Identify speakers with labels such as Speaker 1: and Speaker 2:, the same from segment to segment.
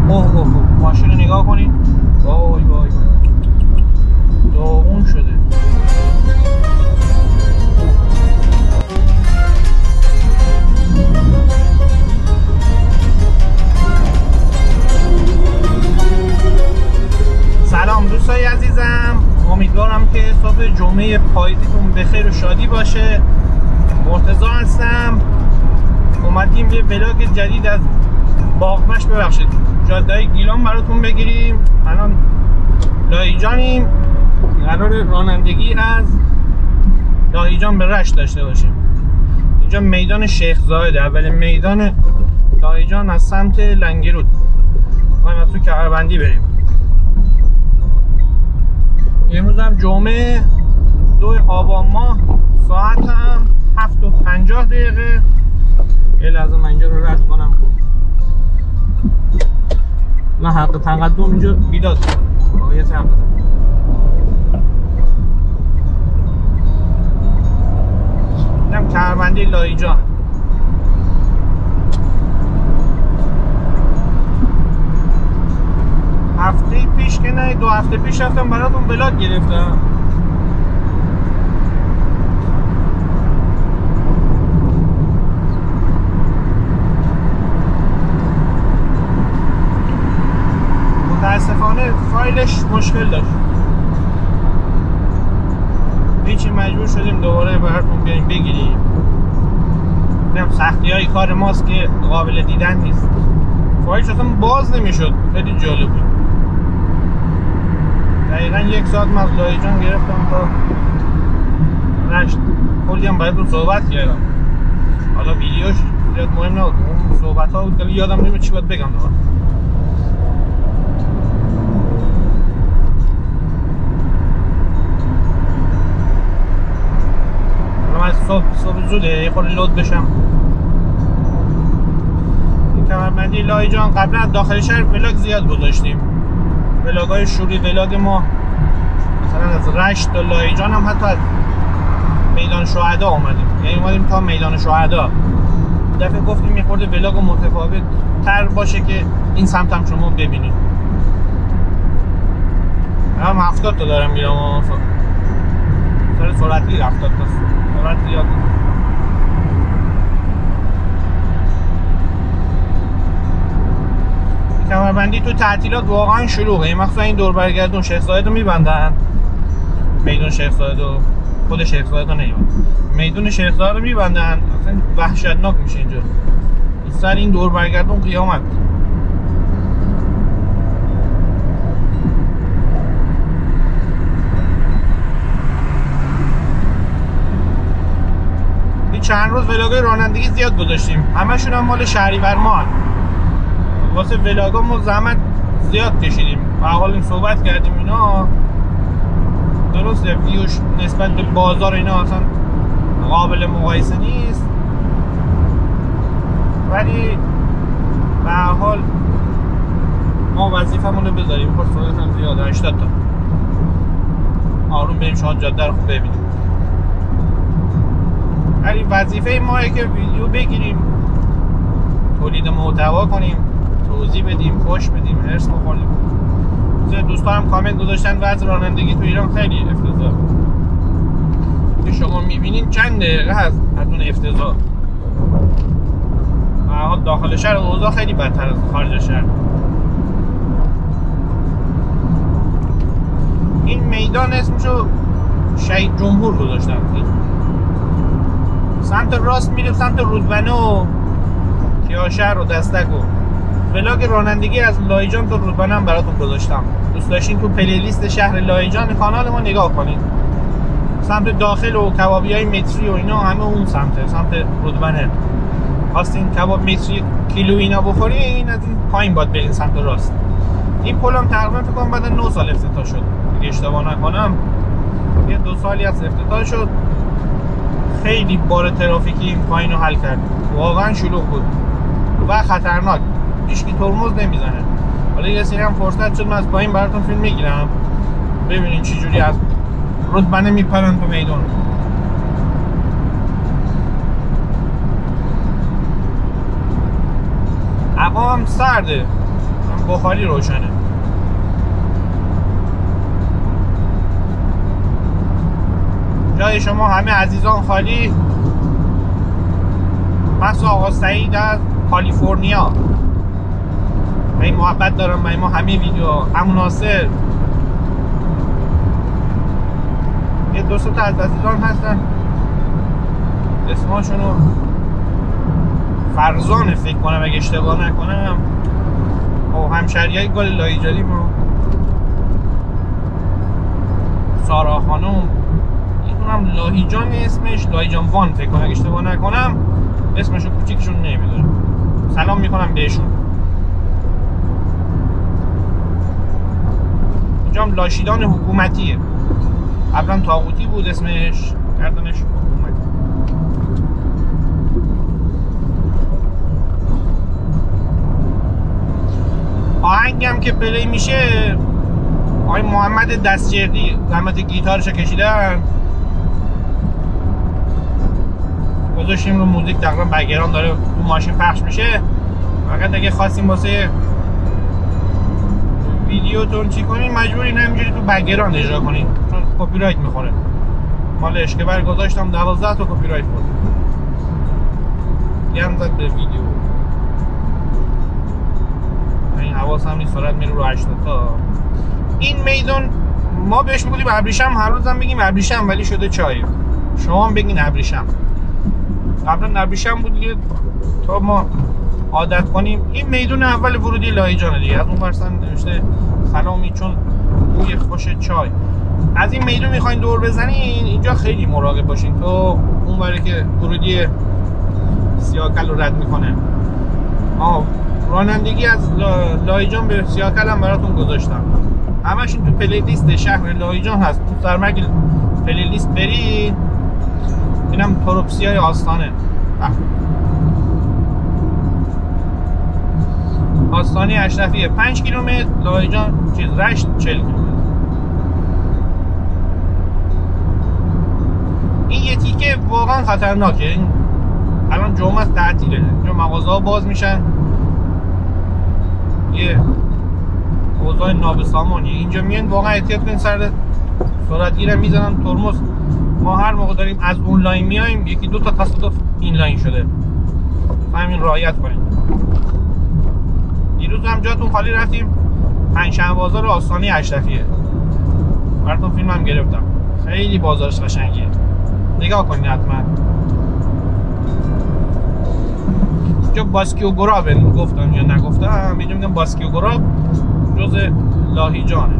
Speaker 1: اوه اوه ماشین رو نگاه کنید. وای وای داغون شده. سلام دوستای عزیزم، امیدوارم که صبح جمعه پاییزیتون بخیر و شادی باشه. مرتضی هستم، اومدیم یه ولاگ جدید از باغمش، ببخشید جاده گیلان براتون بگیریم. الان لاهیجانیم، قرار رانندگی از لاهیجان به رشت داشته باشیم. اینجا میدان شیخ زاهده، اولین میدان لاهیجان از سمت لنگرود. میخوایم از تو کمربندی بریم. امروز هم جمعه 2 آبان ماه، ساعت هم 7:50. یه لحظه من اینجا رو رد کنم. نه حق تقدم اینجا بیداد آقایت حق دارم. اینم کمربندی لاهیجان. هفته پیش که نه 2 هفته پیش رفتم براتون ولاگ گرفتم. متاسفانه فایلش مشکل داشت، هیچی مجبور شدیم دوباره براتون بیایم بگیریم. اینم سختی های کار ماست که قابل دیدن نیست. فایلش اصلا باز نمیشد، خیلی جالب بود. دقیقا 1 ساعت من از لاهیجان گرفتم تا رشت. کلی هم براتون صحبت کردم. حالا ویدیوش زیاد مهم نبود، اون صحبت ها بود که یادم نمیاد چی باید بگم دوباره. من صبح زوده یه خورده لود بشم. این کمربندی لاهیجان قبلا از داخل شهر ولاگ زیاد گذاشتیم. ولاگ های شوری ولاگ ما مثلا از رشت تا لاهیجان، هم حتی از میدان شهدا اومدیم، یعنی اومدیم تا میدان شهدا. دفعه گفتیم یه خورده ولاگ متفاوت تر باشه که این سمت هم شما ببینید. هم 70 تا دارم میرم، سر سرعتی 70 تا سرعت زیاد. کمربندی تو تعطیلات واقعا شلوغه، مخصوصا این دور برگردون شیخ زاید رو میبندن. میدون شیخ زاید رو، خود شیخ زاید رو نمیبندن، میدون شیخ زاید رو میبندن. اصلا وحشتناک میشه اینجا. سر این دور برگردون قیامت. این چند روز ولاگای رانندگی زیاد گذاشتیم، همشون هم مال شهریور ماه. واسه ولاگامو زحمت زیاد کشیدیم و حالا صحبت کردیم اینا. درسته ویوش نسبت به بازار اینا اصلا قابل مقایسه نیست، ولی به هر حال ما وظیفمون رو بذاریم. خود سرعت هم زیاده، 80 تا آروم بریم شاید جاده رو خوب ببینیم. ولی وظیفه ماه که ویدیو بگیریم، تولید محتوا کنیم، توضیح بدیم، خوش بدیم، هرس بخوریم. دوستانم کامنت گذاشتن وضع رانندگی تو ایران خیلی افتضاح. که شما میبینین چند دقیقه هست از اون افتضاح. داخل شهر اوضاع خیلی بدتر از خارج شهر. این میدان اسمشو شهید جمهور گذاشتن. سمت راست میریم سمت رودبنه و کیاشهر و دستک و ولاگ رانندگی از لاهیجان تا رودبنه هم براتون گذاشتم. دوست داشتین تو پلیلیست شهر لاهیجان کانال ما نگاه کنید. سمت داخل و کبابی های متری و اینا همه اون سمت رودبنه. خواستین کباب متری کیلو اینا بخورین، از این پایین باید برین سمت راست. این پل هم تقریبا فکر کنم بعد 9 سال افتتاح شد اگه اشتباه نکنم. یه 2 سالی از افتتاح شد. خیلی بار ترافیکی این پایین رو حل کرد. واقعا شلوغ بود و خطرناک، هیچکی ترمز نمیزنه. حالا یه سری هم فرصت شد من از پایین براتون فیلم میگیرم، ببینین چه جوری از رودبنه میپرن تو میدون. هوا هم سرده، بخاری روشنه. جای شما همه عزیزان خالی. مخصوصا آقا سعید از کالیفرنیا، من محبت دارم، من ما همه ویدیو همون ناصر، یه دو تا از عزیزان هستن اسماشونو فرزانه فکر کنم اگه اشتباه نکنم، و همشهریای گل لایجانی ما سارا خانم، اینم لاهیجان اسمش، لاهیجان وان فکر کنم اگه اشتباه نکنم، اسمشو کوچیکشون نمیدونم. سلام میکنم بهشون. اینجام لاشیدان حکومتیه، قبلا طاغوتی بود اسمش، کردنش حکومتی. آهنگم که پلی میشه آقای محمد دستجردی زحمت گیتارشو کشیدن، گذاشتیم رو موزیک، تقریبا بگران داره تو ماشین پخش میشه. فقط اگه خواستیم واسه ویدیوتون چی کنین مجبورین همینجوری تو بگران اجرا کنین چون کپی رایت میخوره. مال اشکبر گذاشتم 12 تا کپی رایت خورد، گم زد به ویدیو. این حواسم نیست، سرعت میره رو 80 تا. این میدان ما بهش میگیم ابریشم، هر روزم بگیم ابریشم ولی شده چای. شما هم بگین ابریشم. قبلا ابریشم بود دیگه تا ما عادت کنیم. این میدون اول ورودی لایجان دیگه، از اون ورسن نوشته سلامی چون بوی خوش چای. از این میدون میخواین دور بزنین اینجا خیلی مراقب باشین، تو اون وره که ورودی سیاکل رو رد میکنه. رانندگی از لایجان به سیاکل هم براتون گذاشتم، همشون تو پلی لیست شهر لایجان هست. تو سرمگل پلی لیست برید، اینم تروپسیای آستانه، آستانه اشرفیه، 5 کیلومتر، لایجان چیز رشت 40 کیلومتر. این یه تیکه واقعا خطرناکه. این الان جمعه است، تعطیله، اینجا مغازه ها باز میشن، یه اوضاع نابسامانی اینجا میان. واقعا احتیاط کنین، سر سرعتگیر میزنن ترمز. ما هر موقع داریم از اونلاین میایم یکی دو تا تصادف اینلاین شده، همین رعایت کنین. دیروز هم جاتون خالی رفتیم پنجشنبه بازار آستانه اشرفیه، براتون فیلم هم گرفتم، خیلی بازارش قشنگیه، نگاه کنین حتما. اینجا باسکیو گرابه، گفتم یا نگفتم، اینجا میگم باسکیو گراب جز لاهیجانه.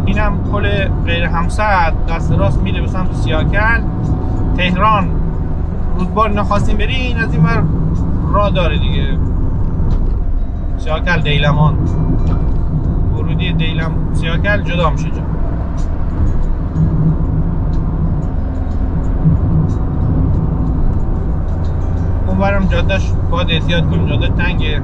Speaker 1: اینم پل غیر همسد دست راست میره به سمت سیاکل تهران. رودبار نخواستیم برین از این ور راه داره دیگه، سیاکل دیلمان، ورودی دیلم سیاکل جدا میشه جا. اونورم جادهش باید احتیاط کنیم، جاده تنگه.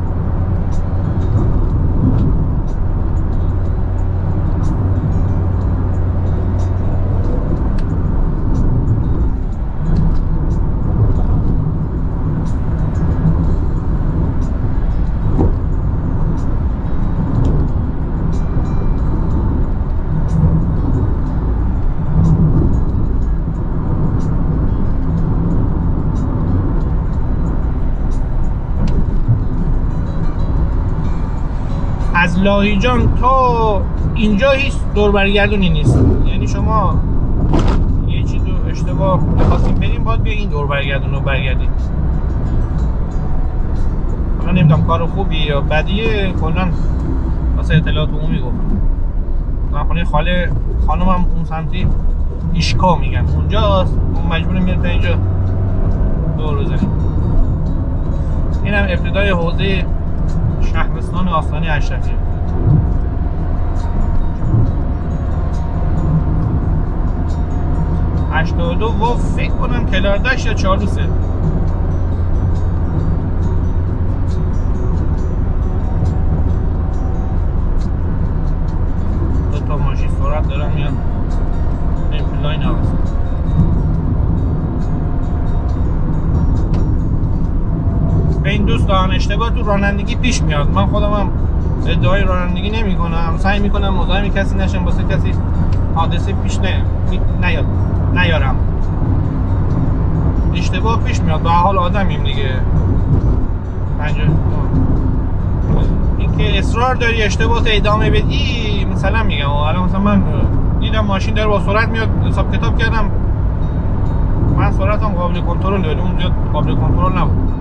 Speaker 1: از لاهیجان تا اینجا هیچ دور برگردونی نیست، یعنی شما یه چیز رو اشتباه بخواستیم بریم باید بیا این دور برگردون رو برگردیم. من نمیدونم کار خوبی یا بدیه، کلا واسه اطلاعات عمومی گفت. من خونه خاله خانومم اون سمتی ایشکا میگن اونجاست، اون مجبوریم میاد اینجا دور بزنیم. اینم ابتدای حوزه شهرستان آستانه اشرفیه. هشتاد و فکر کنم کلاردشت یا چالوسه. دو تا ماشین سرعت دارن میان این لاین هست. به این دوستان دوستان اشتباه تو رانندگی پیش میاد. من خودم هم ادعای رانندگی نمی کنم، سعی میکنم مزاحم کسی نشم، واسه کسی حادثه پیش نیارم. اشتباه پیش میاد، به حال آدمیم دیگه. اینکه اصرار داری اشتباهات ادامه بدی، مثلا میگم الان مثلا من دیدم ماشین داره با سرعت میاد، حساب کتاب کردم من سرعتم قابل کنترل بود، اون زیاد قابل کنترل نبود،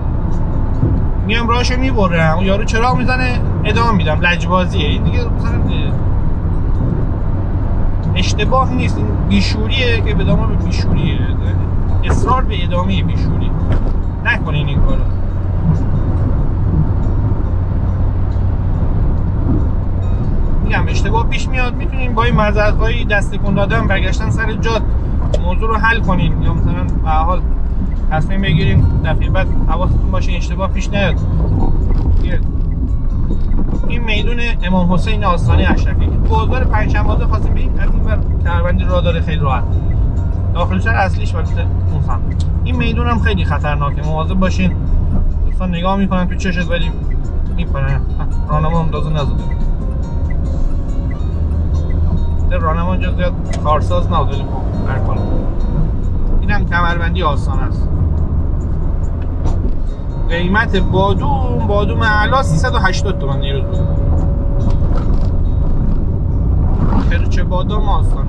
Speaker 1: میام راهشو میبرم، اون یارو چراغ میزنه ادامه میدم، لجبازیه این دیگه. مثلا اشتباه نیست، این بیشوریه که به ادامه به بیشوریه، اصرار به ادامه بیشوری. نکنین این کارو. میگم اشتباه پیش میاد، میتونین با این معذرت‌های دست تکون دادن برگشتن سر جات موضوع رو حل کنین، یا مثلا به هر حال تصمیم بگیریم دفعه بعد حواستون باشه اینشتباه پیش نیاد. این میدون امام حسین آستانه اشرفی، بازار پنجشنبه خواستیم بریم از این ور کمربندی راه داره خیلی راحت، داخل شهر اصلیش ولی اون سمت. این میدون هم خیلی خطرناکه، مواظب باشین. دوستان نگاه میکنن تو چشت ولی میپرن. راهنما اندازه نزده، راهنما اینجا زیاد کارساز نبود ولی برکنه. این هم کمربندی آستانه است. قیمت بادوم اعلا 380 تومن دیروز بود. چه بادام آستانه.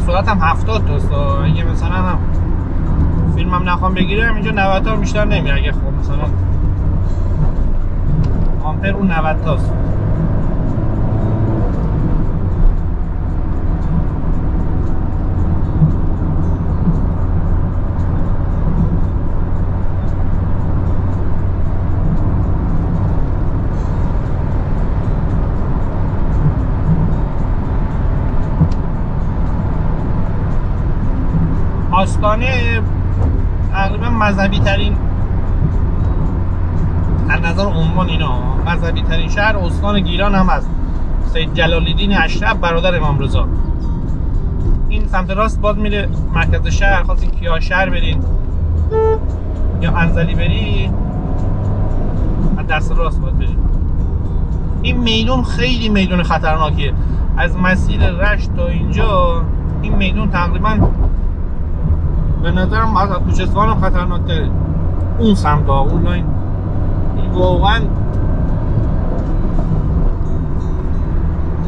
Speaker 1: سرعتم 70 تاست. اگه مثلا هم فیلمم نخوام بگیرم اینجا 90 تا بیشتر نمیره. اگه خب مثلا آمپر اون 90 تاست. آستانه تقریبا مذهبی ترین، از نظر عنوان اینا مذهبی ترین شهر استان گیلان هم هست. سید جلال الدین اشرف برادر امام رضا. این سمت راست باز میره مرکز شهر. خواستین کیاشهر برین یا انزلی بری، از دست راست باید برین. این میدون خیلی میدون خطرناکیه. از مسیر رشت تا اینجا این میدون تقریبا به نظرم از کوچستان هم خطرناک تره. اون سمت ها اون لاین این واقعا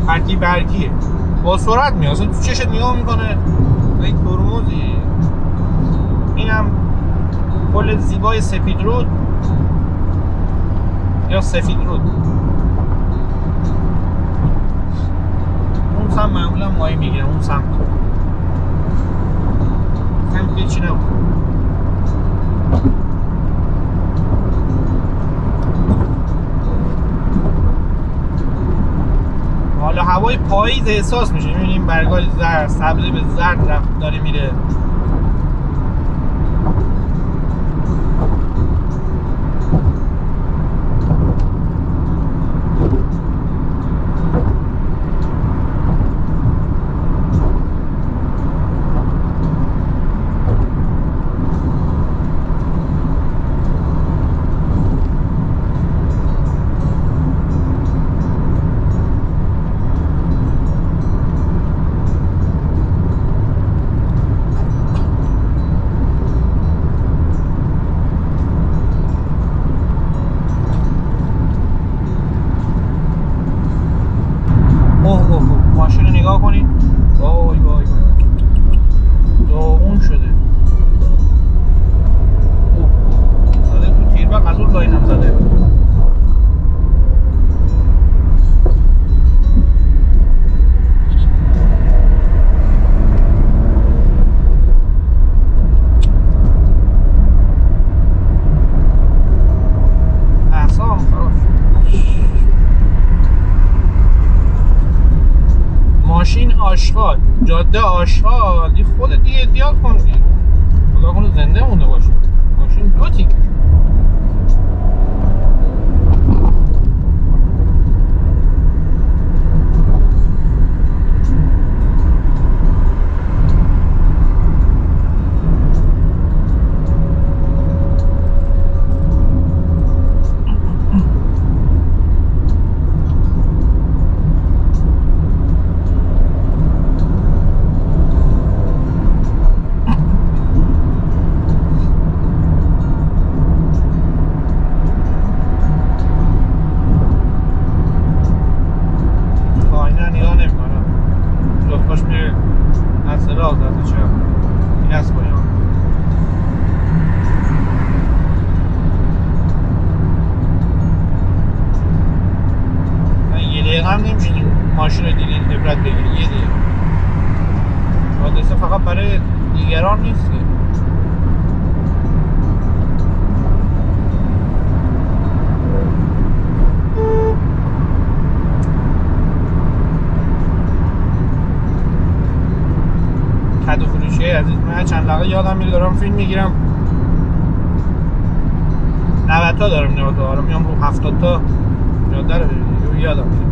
Speaker 1: هرکی برکیه، با سرعت میاد اصلا تو چشت نگاه میکنه این ترمزی. این هم پل زیبای سفید رود یا سفید رود. اون سمت معمولا ماهی میگیره، اون سمت چی نبود. حالا هوای پاییز احساس میشه، میبینیم برگای زرد سبزی به زرد رفت داره میره. ماشین رو نگاه کنید، وای وای داغون شده. زده تو تیربق، از اون لاین هم زده. اعصابم خراب شد. آشغال، جاده آشغال، دی خودت دیگه احتیاط کن دیگه، خدا کنه زنده مونده باشه. ماشین دو تیکه. ماشین رو دیدین عبرت بگیرید یه دیگه. حادثه فقط برای دیگران نیست که. کدو فروشی عزیز، من چند دقیقه یادم میره دارم فیلم میگیرم 90 تا دارم 90 تا میام رو 70 تا جاده رو ببینید یادم میره.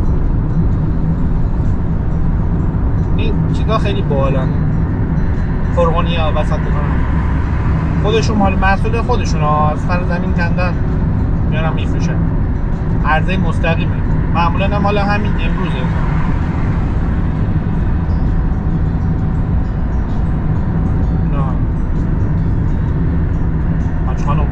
Speaker 1: این چیزا خیلی باحالن، فرغونی ها وسط بکنن خودشون، مال محصول خودشون ها، از سر زمین کندن میارن میفروشن، عرضه مستقیمه، معمولا مال همین امروزه. نه مچانو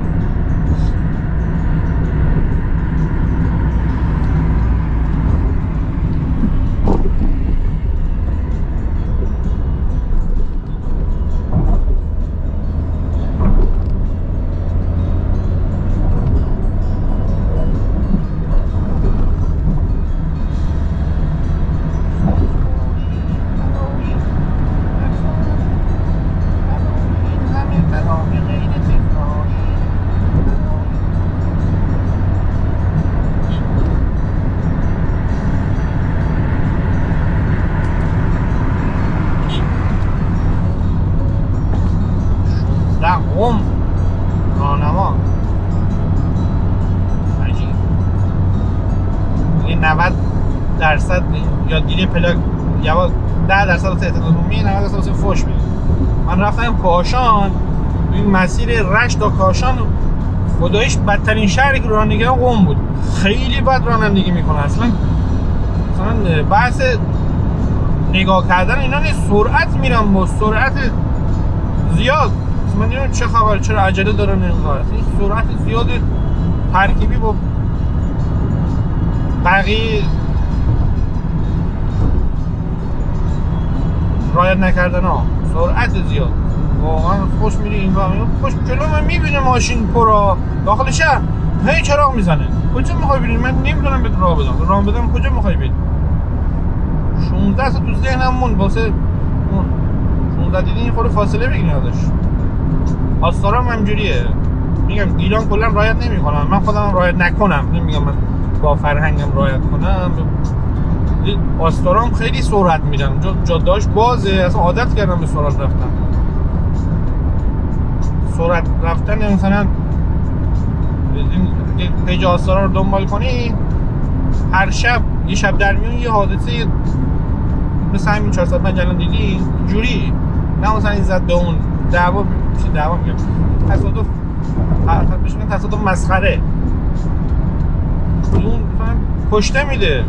Speaker 1: راهنما عجیب. این 90% یادگیری پلاک یا 10% واسه اعتماد عمومی، 90% واسه فوش میده. من رفتم کاشان، این مسیر رشت تا کاشان خداییش بدترین شهری که رانندگی قم بود، خیلی بد رانندگی میکنه. اصلا بحث نگاه کردن اینا نیست، سرعت میرم با سرعت زیاد. من نمیدونم چه خبر، چرا عجله داره نمیدونم، این سرعت زیاد ترکیبی با بقیه رعایت نکردن ها، سرعت زیاد واقعا. خوش میری این و خوش جلو من میبینه ماشین پرا داخل شهر، هی چراغ میزنه. کجا میخوای بری؟ من نمیدونم بهت راه بدم کجا میخوای بری؟ 16 تا تو ذهنم مون واسه اون 16 دیدین یه خورده فاصله بگیرین ازش. آستارام همجوریه، میگم گیلان کلا رعایت نمیکنم، من خودم رعایت نکنم، نمیگم من با فرهنگم رعایت کنم. آستارام خیلی سرعت میرم، جاده‌اش بازه، اصلا عادت کردم به سرعت رفتن. سرعت رفتن مثلا پیج آستارا رو دنبال کنی، هر شب یه شب در میون یه حادثه مثل همین 405 الان دیدی جوری، نه مثلا این زد به اون دعوا میگم تصادف، بهش میگن تصادف مسخره. اون مثلا کشته میده،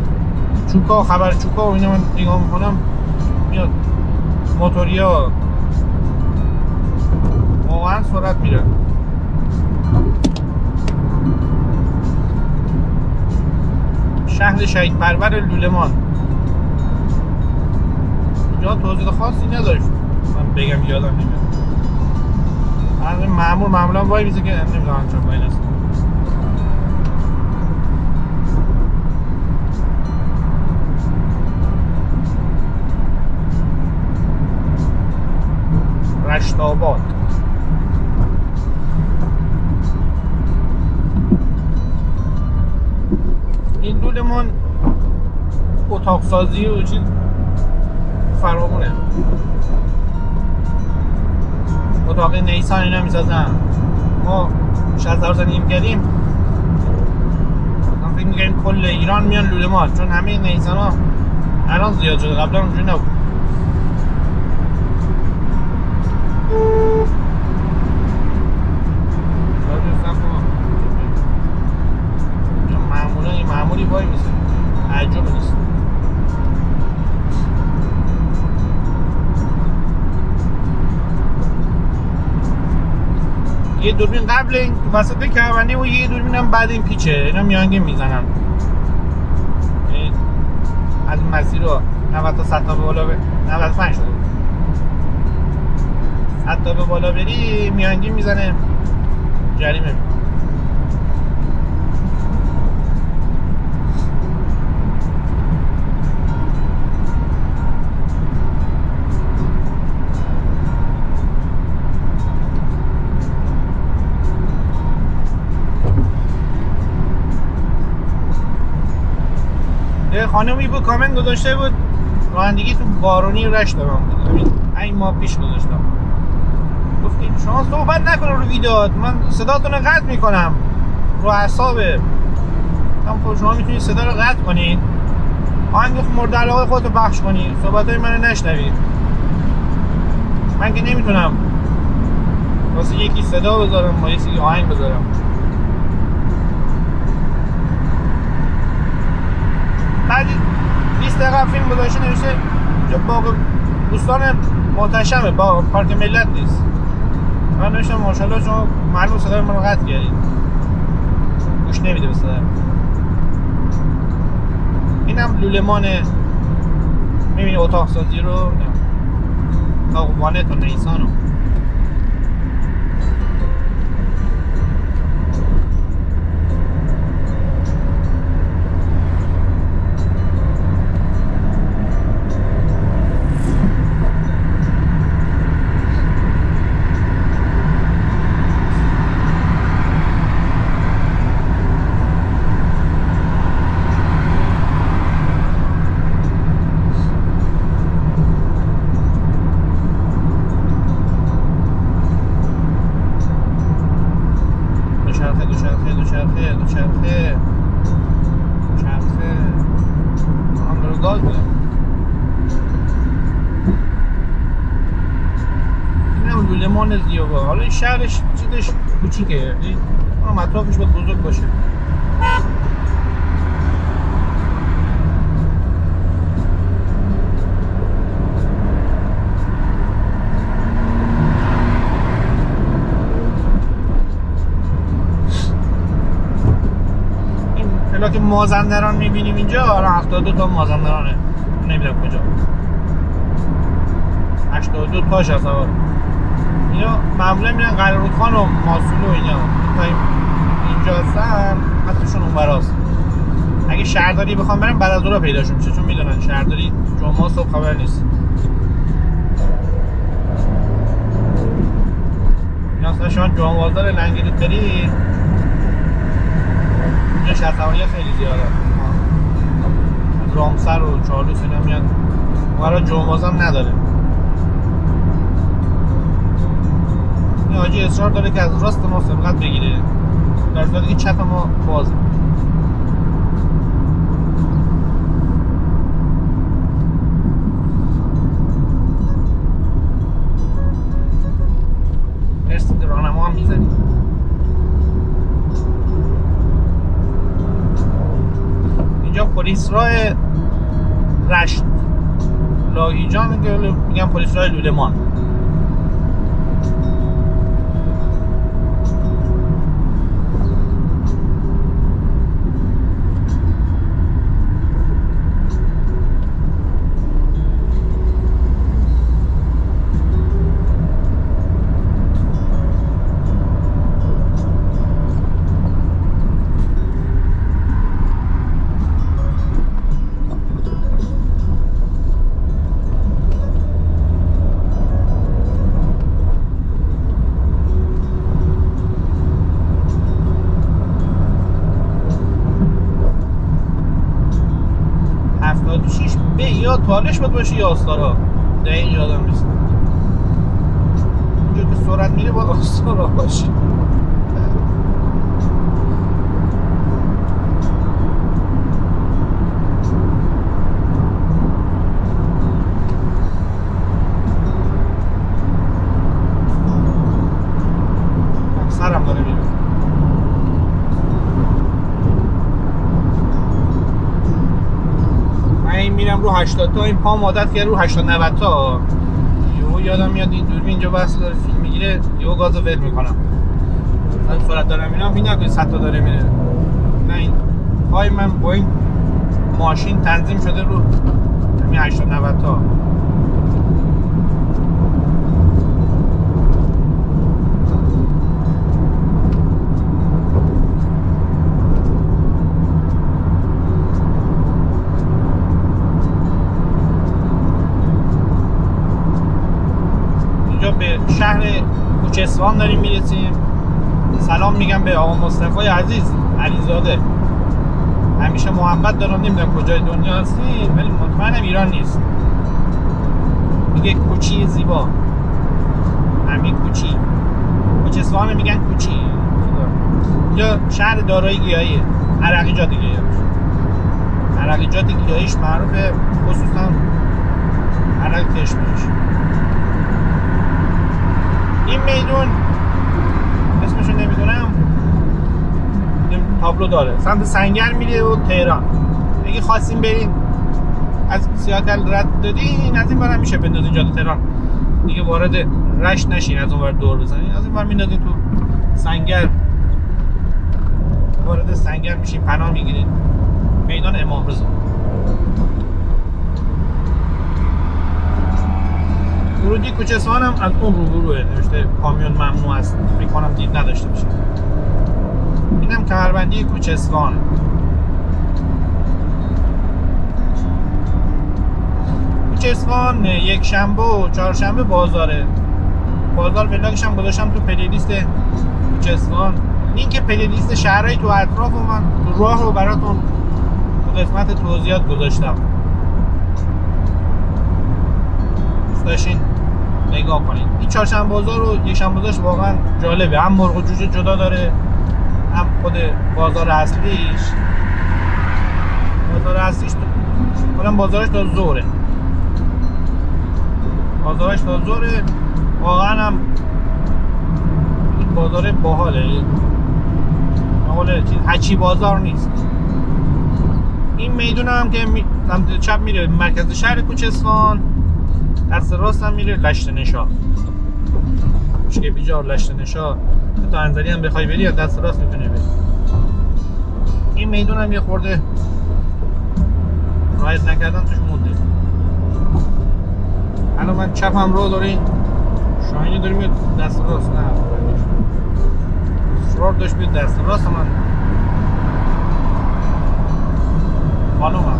Speaker 1: چوکا، خبر چوکا و اینا من نگاه میکنم میاد موتوریا واقعا سرعت میره. شهر شهید پرور لوله‌مان اینجا توضیح خاصی نداشت من بگم، یادم نمیاد. از معمولا وای میزه که نمیدونم چون باید است. رشت آباد این لوله‌مان اتاق سازی و چیز فراوونه. اتاق نیسان اینا میسازن. ما 60,000 زندگی می‌کردیم، من فکر می‌کردیم کل ایران میان لوله‌مال، چون همه نیسان ها الان زیاد شده، قبلا اونجوری نبود. معمولی وای میشه، تعجب نیست. یه دوربین قبل این وسط کرونی و یه دوربین هم بعد این پیچه، اینا میانگین میزنن از این مسیر رو 90 تا 100 تا به بالا 95 شده 100 تا به بالا بری میانگین میزنه، جریمه. خانمی بود کامنت گذاشته بود رانندگی تو بارونی رشت من بود، این ماه پیش گذاشتم، گفتیم شما صحبت نکنه رو ویدیوات، من صداتون رو قطع میکنم رو اعصابه. خب شما میتونید صدا رو قطع کنید، آهنگ مورد علاقه خودتو پخش کنید، صحبتای منو نشنوید. من که نمیتونم واسه یکی صدا بذارم با یکی آهنگ بذارم. بعد 20 دقیقه فیلم گذاشته نوشته اینجا باغ بوستان محتشمه، با پارک ملت نیست. من نوشتم ماشاءالله شما معلوم صدای من رو قطع کردید، گوش نمیده به صدا. اینم لوله‌مانه، میبینی اتاق سازی رو، اتاق وانت و نیسانو. حالا این شهرش چیزش کوچیکه، اما اطرافش باید بزرگ باشه. این پلاک مازندران میبینیم اینجا، حالا 72 تا مازندرانه، نمیدونم کجا 82 تاش هست. اینا معمولا میرن قلعه‌رودخان و ماسول و اینا تا اینجا هستن، حتیشون اون براست. اگه شهرداری بخوام برم بعد از اون را پیداشون میشه، چون میدونن شهرداری جمعه صبح خبر نیست. این اصلا شما جمعه بازار لنگرود بری اینجا شهر سواری خیلی زیاده، رامسر و چارلوس اینا میان برای جمعه بازار نداره. این حاجی اصرار داره که از راست ما سبقت بگیره، در صورتی که چپ ما بازه. ارسی راهنما هم میزنیم. اینجا پلیس راه رشت لاهیجان میگم پلیس راه لوله‌مان. 76 به یا تالش باید باشه یا آستارا، دقیق یادم نیست. اونجا که سرعت میره باید آستارا باشه. سرم داره میره. من میرم رو 80 تا، این پام عادت کرده رو 80 90 تا. یهو یادم میاد این دوربین اینجا واسه داره فیلم میگیره، یهو گازو ول میکنم. من سرعت دارم میرم، این نگه 100 تا داره میره. نه این پای من با این ماشین تنظیم شده رو همین 80 90 تا. به شهر کوچه اصفهان داریم میرسیم. سلام میگم به آقا مصطفی عزیز علیزاده. همیشه محبت دارم، نمیدونم کجای دنیا هستی ولی مطمئنم ایران نیست. میگه کوچی زیبا، همین کوچی، کوچه اصفهان میگن کوچی. اینجا شهر دارای گیاهیه، عرقیجات گیاهی. عرقیجات گیاهیش معروفه، خصوصا عرق کشمیش. این میدون اسمشو نمیدونم، تابلو داره، سمت سنگر میره و تهران. اگه خواستیم برین از سیاتل رد دادین، از این ور هم میشه بندازین جاده تهران دیگه، وارد رشت نشین، از اون ور دور بزنین، از این ور میندازین تو سنگر، وارد سنگر میشین، پناه میگیرین میدان امام رضا. ورودی کوچه اصفهان هم از اون روبروه، نوشته کامیون ممنوع است، فکر کنم دید نداشته باشه. اینم کمربندی کوچه اصفهان. کوچه اصفهان یک شنبه و چهارشنبه بازاره. بازار ولاگش هم گذاشتم تو پلیلیست کوچه اصفهان. لینک پلیلیست شهرهای تو اطراف و من تو راه رو براتون تو قسمت توضیحات گذاشتم، داشتین نگاه کنید. این چهارشنبه بازار و یک شنبه بازارش واقعا جالبه، هم مرغ و جوجه جدا داره، هم خود بازار اصلیش. بازار اصلیش کلا بازارش تا ظهره، بازارش تا ظهره. واقعا هم این بازار باحاله، باحاله، چیز هچی بازار نیست. این میدون هم که سمت چپ میره مرکز شهر کوچه اصفهان، دست راست هم میره لشت نشا، مشکل بیجار لشت نشا. تا انزلی هم بخوای بری دست راست میتونی بری. این میدون هم یه خورده رایت نکردم توش مونده. الان من چپم رو داره این شاهینی داره میاد دست راست، نه شرار داشت بیاد دست راست، من خانومم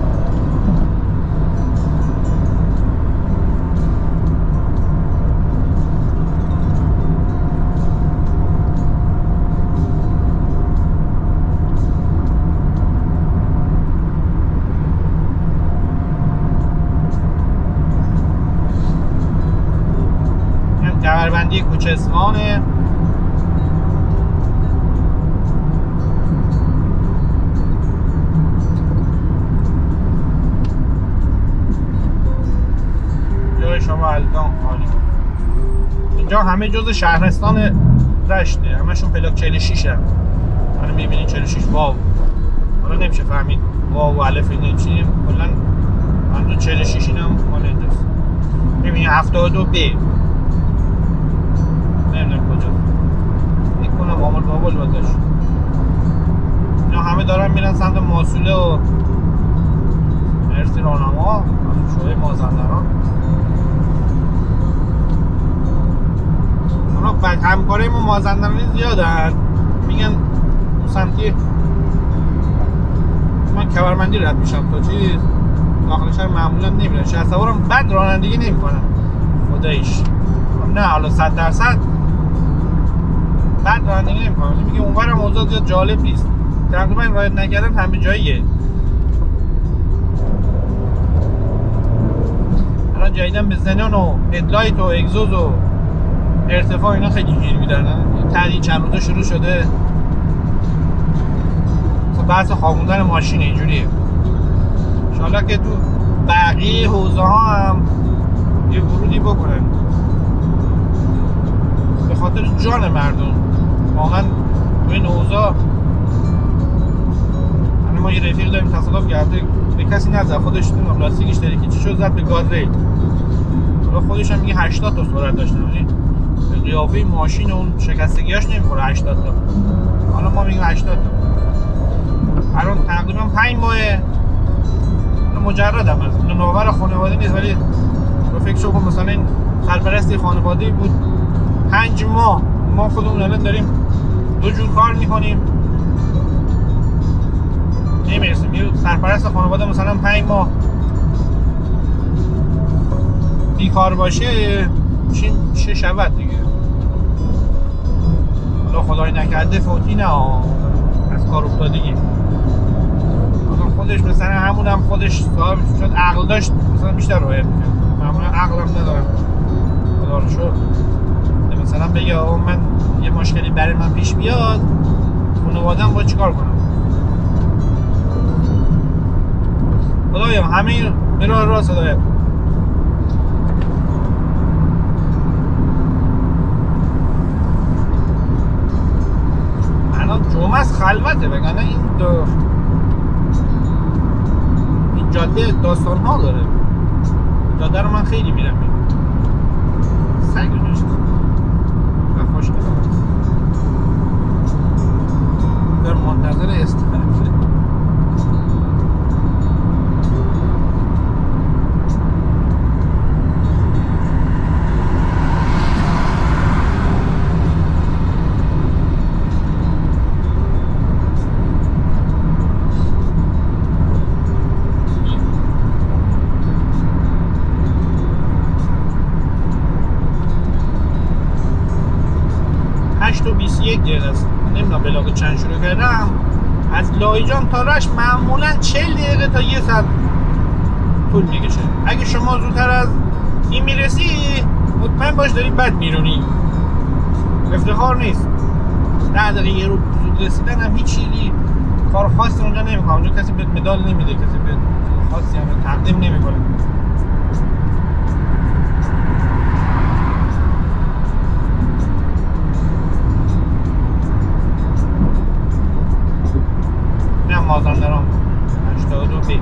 Speaker 1: کمربندی کوچه اصفهانه. جای شما الان خالی. اینجا همه جز شهرستان رشته، همشون پلاک 46 هم. حالا میبینید 46 واو، حالا نمیشه فهمید واو و الف این چیم، کلا منظور 46 این هم مال اینجاست. میبینید 72 ب، نمیدونم کجا، میکنم بامل بابل بازش. اینا همه دارن میرن سمت ماسوله و مرسی راهنما شوی مازندران. اونا همکاره ما مازندرانی زیادن، میگن سمتی من کمربندی رد میشم تا چیز داخل شهر معمولا نمیرن، شهر سوارم بد رانندگی نمیکنن خداییش، نه حالا 100% بد رانندگی نمیکنن. میگه اونورم اوضاع زیاد جالب نیست، تقریبا رایت نکردن همه جاییه. جدیدن به زنان و هدلایت و اگزوز و ارتفاع اینا خیلی گیر میدن. تعدیل چند روزه شروع شده، بحث خوابوندن ماشین اینجوریه. انشالله که تو بقیه حوزه ها هم یه ورودی بکنن به خاطر جان مردم. واقعا تو این حوزه ما یه رفیق داریم تصادف کرده، به کسی نزد، خودش لاستیکش ترکی چی شد، زد به گاردریل. حالا خودش هم میگه 80 تا سرعت داشت، یعنی به قیافه ماشین اون شکستگیاش نمیخوره 80 تا. حالا ما میگیم 80 تا. الان تقریبا 5 ماه مجردم از نوآور خانواده نیست، ولی رو فکر کن مثلا این سرپرست خانواده بود 5 ماه ما خودمون الان داریم 2 جور کار میکنیم نمیرسیم. یه سرپرست خانواده مثلا 5 ماه بیکار باشه چه شود دیگه. حالا خدای نکرده فوتی نه از کار افتادگی. خودش مثلا همونم خودش صاحب شد عقل داشت مثلا بیشتر رعایت می‌کرد. معمولا عقلم ندارم خدا رو شکر. مثلا بگه آقا من یه مشکلی برای من پیش بیاد، خانواده‌ام باید چیکار کنم؟ خدایا همه راه صدایت. الان جمعه از خلوته، وگرنه این جاده داستان ها داره. جاده رو من خیلی میرم سگ رو داشت و خوش کنم در منتظر استفاده. یک دقیقه است، نمیدونم بلاگ چند شروع کردم. از لایجان تا رشت معمولا 40 دقیقه تا 1 ساعت طول میکشه. اگه شما زودتر از این میرسی مطمئن باش داری بد میرونی، افتخار نیست. 10 دقیقه یه رو زود رسیدن هم هیچ چیزی کار خاصی اونجا نمیکنه. اونجا کسی بهت مدال نمیده، کسی بهت خاصی هم تقدیم نمیکنه. مازندران 82 بی.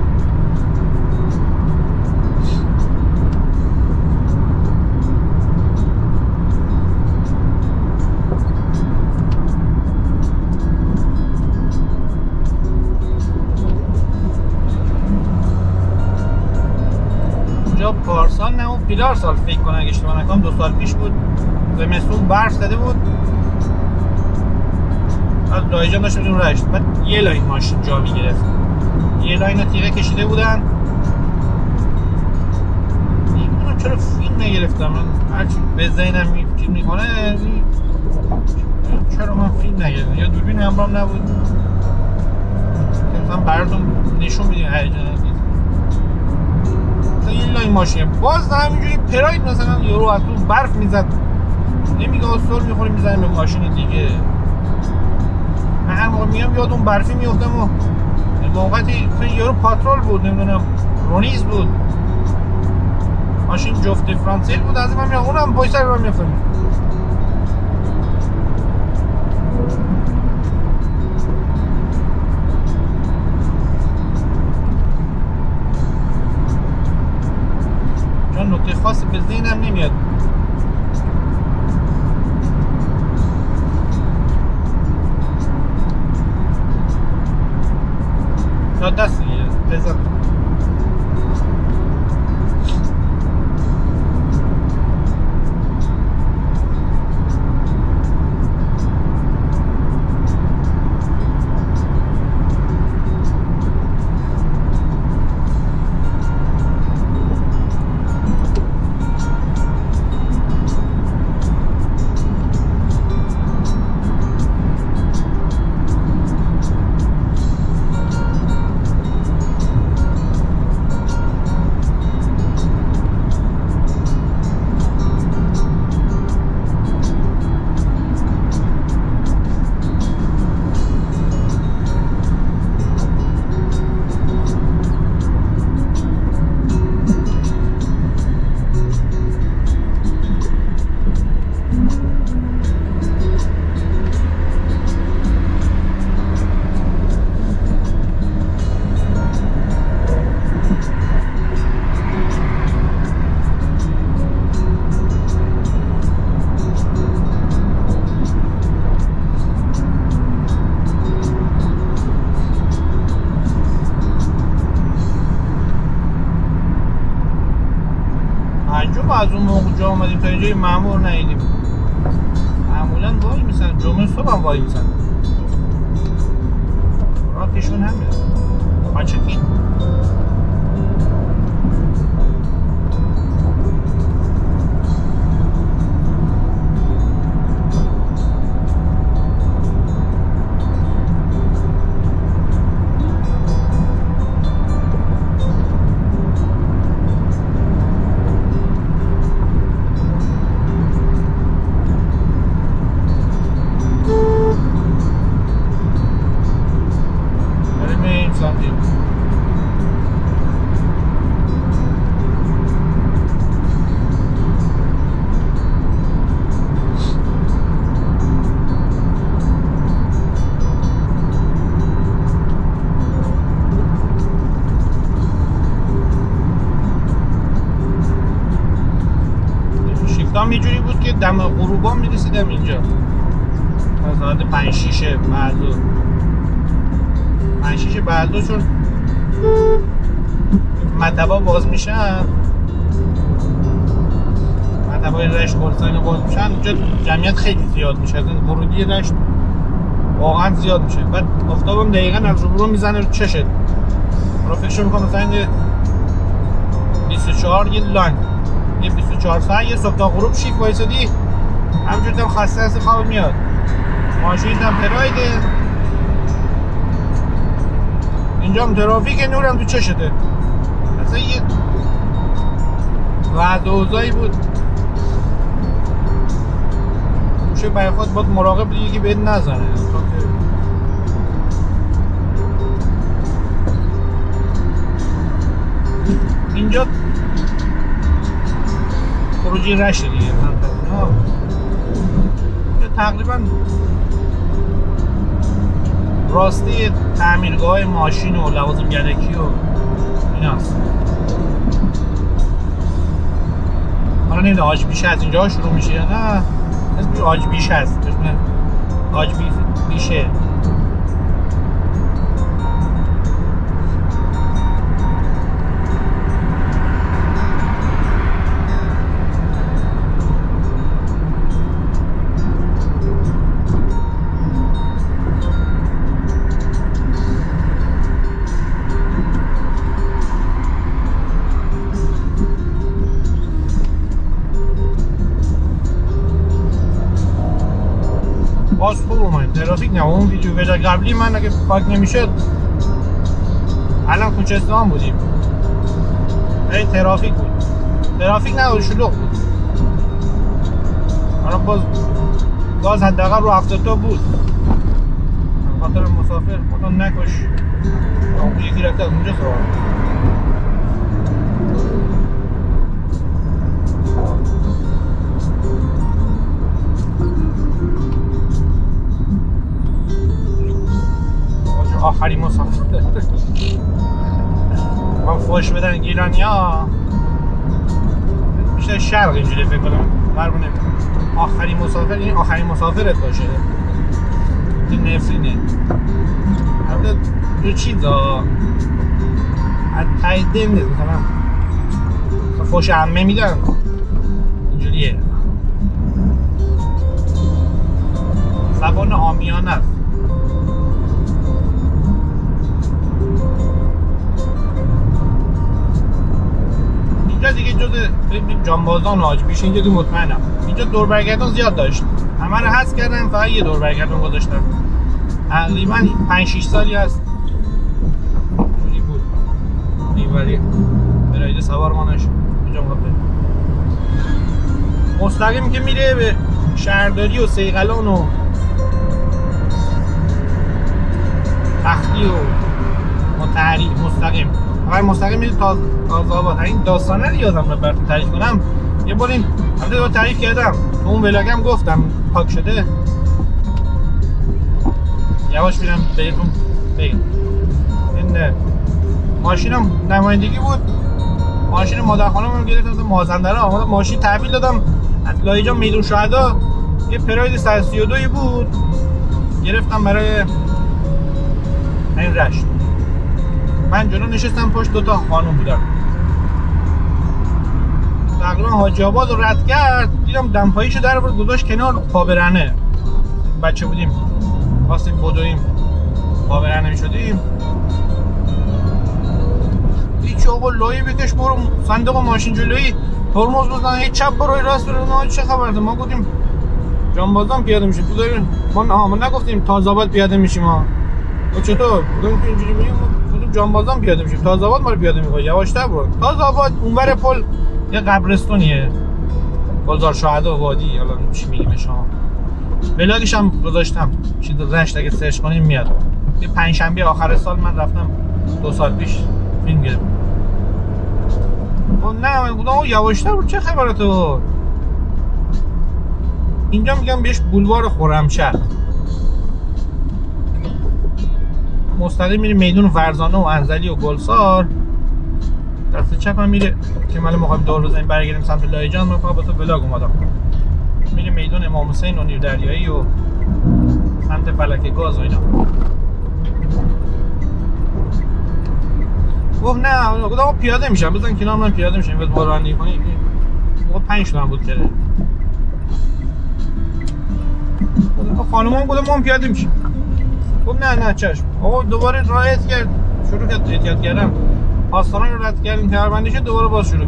Speaker 1: اونجا پارسال نه اون پیلار سال فکر کنم اگه اشتباه نکنم 2 سال پیش بود، زمستون برف زده بود. از لایجان داشت بدون رشت، بعد یه لاین ماشین جا میگرفت، یه لاین رو تیغه کشیده بودن. نمیدونم چرا فیلم نگرفتم من، هرچی به ذهنم میکنه چرا من فیلم نگرفتم، یا دوربین همراهم نبود. مثلا براتون نشون میدیم هیجان انگیز. مثلا یه لاین ماشین باز همینجوری پراید مثلا یورو از تو برف میزد، نمیگه سر میخوریم میزنیم به ماشین دیگه. من هر موقع میام یاد اون برفی میفتم و موقعی تو یارو پاترول بود، نمیدونم رونیز بود، ماشین جفت فرانسیل بود، از من میام اونم پای سر من میفتم. چون نکته خاصی به ذهنم نمیاد. دست دیگه لذت. از اون موقع جا اومدیم تا اینجا مأمور ندیدیم. معمولا وای میسن، جمعه صبح هم وای میسن. راکشون همه قاچکی. یه جوری بود که دم غروبا میرسیدم اینجا ساعت 5-6 بعد چون مطبا باز میشن، مطبای رشت گلستان باز میشن، اینجا جمعیت خیلی زیاد میشه، از این ورودی رشت واقعا زیاد میشه. بعد آفتابم دقیقا از روبرو میزنه رو چشت، رو فکر میکنم مثلا 24 یه لاین، یه 24 ساعت یه صبح تا غروب شیف وایسادی، همجور دم خسته هستی خواب میاد. ماشین هم پرایده، اینجا هم ترافیک، نورم تو چشته. اصلا یه وعد اوضاعی بود میشه برای خود باید مراقب بودی که بهت نزنه. اینجا خروجی رشته دیگه، تقریبا راسته تعمیرگاه ماشین و لوازم یدکی و این هست. حالا نمیده آج بیشه از اینجا شروع میشه یا نه، اسمش آج بیش هست، آج بیشه. باز خوب اومد ترافیک. نه اون ویدیو قبلی من اگه پاک نمیشد الان کوچستان بودیم. این ترافیک بود، ترافیک نه شلوغ بود. حالا باز حداقل رو 70 تا بود. خاطر مسافر خدا نکش اون یکی رفته از اونجا سوار. آخری مسافر با فوش بدن ایرانیا بیشتر شرق اینجوری فکر کنم برمونه. آخری مسافر یعنی آخری مسافرت باشه، این نفرینه. البته دو چیزا از تایی دل نیست، مثلا فوش عمه میدن اینجوریه، زبان عامیانه است. اینجا دیگه جز جانبازان و حاج بیشه اینجا دیگه مطمئنم اینجا دور برگردان زیاد داشت، همه رو حذف کردن، فقط یه دور برگردان گذاشتن. تقریبا 5-6 سالی هست جوری بود. اینوری برایده سوار مانش اینجا مقابل مستقیم که میره به شهرداری و سیغلان و تختی و متحری مستقیم. اول مستقیم میره تازه آباد. این داستانه رو یادم رو براتون تعریف کنم. یه بار این البته رو تعریف کردم تو اون ولاگم، گفتم پاک شده. یواش میرم بهتون بگم. این ماشینم نمایندگی بود، ماشین مادر خانمم گرفتم مازندران، آمدم ماشین تحویل دادم از لایجان میدون شهدا. یه پراید 132 بود گرفتم برای این رشت. من جلو نشستم، پشت دوتا خانم بودن، تقریبا تقریبا حاجی آباد رو رد کرد، دیدم دمپاییشو در آورد گذاشت کنار پابرهنه. بچه بودیم خواستیم بدویم پابرهنه میشدیم، هیچ آقا لایی بکش برو صندوق ماشین جلویی ترمز بزن، هیچ چپ برو راست برو. ما چه خبره؟ ما گفتیم جانبازان پیاده میشه تو داریم ما نگفتیم تازه‌آباد پیاده میشیم ها. و چطور گفتیم که اینجوری میگیم گفتیم جانبازان پیاده میشیم، تازه‌آباد ما رو پیاده میکنه یواشتر برو. تازه‌آباد اونور پل یه قبرستونیه، بازار شهدا وادی، حالا چی میگیم شما. ولاگش هم گذاشتم چیز رشت اگه سرچ کنیم میاد. یه پنجشنبه آخر سال من رفتم 2 سال پیش فیلم گرفتم. نه من گفتم یواشتر برو چه خبره تو. اینجا میگم بهش بولوار خرمشهر، مستقیم میری میدون فرزانه و انزلی و گلسار، دست چپ هم میره که ما میخوایم دور بزنیم برگردیم سمت لایجان. من فقط با تو ولاگ اومدم. میره میدون امام حسین و نیودریایی و سمت فلک گاز و اینا. گفت نه گفتم پیاده میشم بزن کنار من پیاده میشم بعد ما رانندگی کنی. موقع 5 تومن بود کرده. خانومم گفتم ما پیاده میشیم. گفت نه چشم. آقا دوباره رایت کرد، شروع کرد احتیاط کردم، آستانه رو رد کردیم تربندی شد، دوباره باز شروع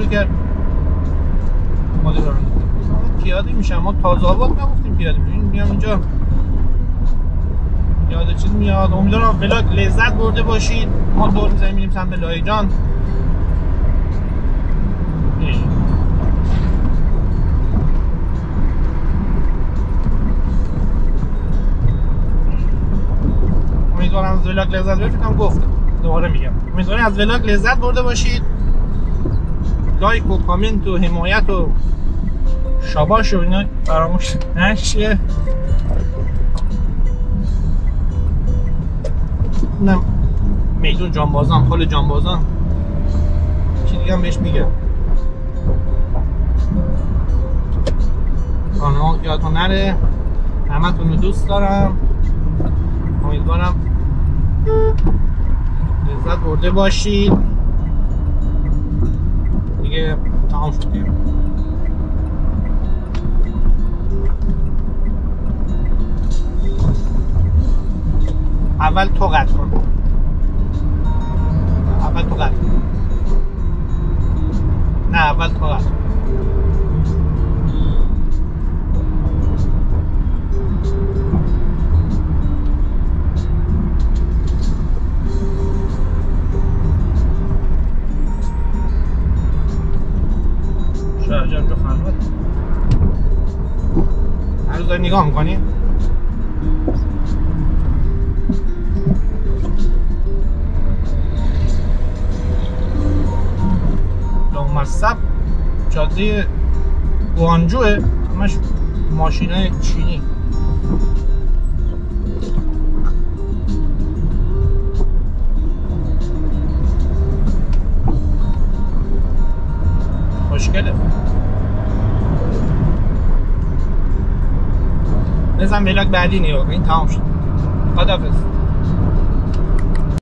Speaker 1: کرد. ما پیاده میشم، ما تازه‌آباد نگفتیم پیاده میشیم. میام اینجا یاد چیز میاد. امیدوارم ولاگ لذت برده باشید. ما دور میزنیم میریم سمت لایجان. امیدوارم از ولاگ لذت برده باشید. گفتم دوباره میگم امیدوارم از ولاگ لذت برده باشید. لایک و کامنت و حمایت و شاباش و اینا فراموش نشه. نه میدون جانبازان، پل جانبازان، چی دیگه هم بهش میگه. آنها یادتون نره. همتون رو دوست دارم. امیدوارم لذت برده باشید. دیگه تمام شد دیگه. اول تو قطع کن. نه اول تو قطع کن. شاید جو خلوت هر روز داری نگاه میکنی؟ مصب جاده گوانجوه، همش ماشینای چینی. خوشگله. بزن ولاگ بعدی نگاه کن. این تمام شد. خداحافظ.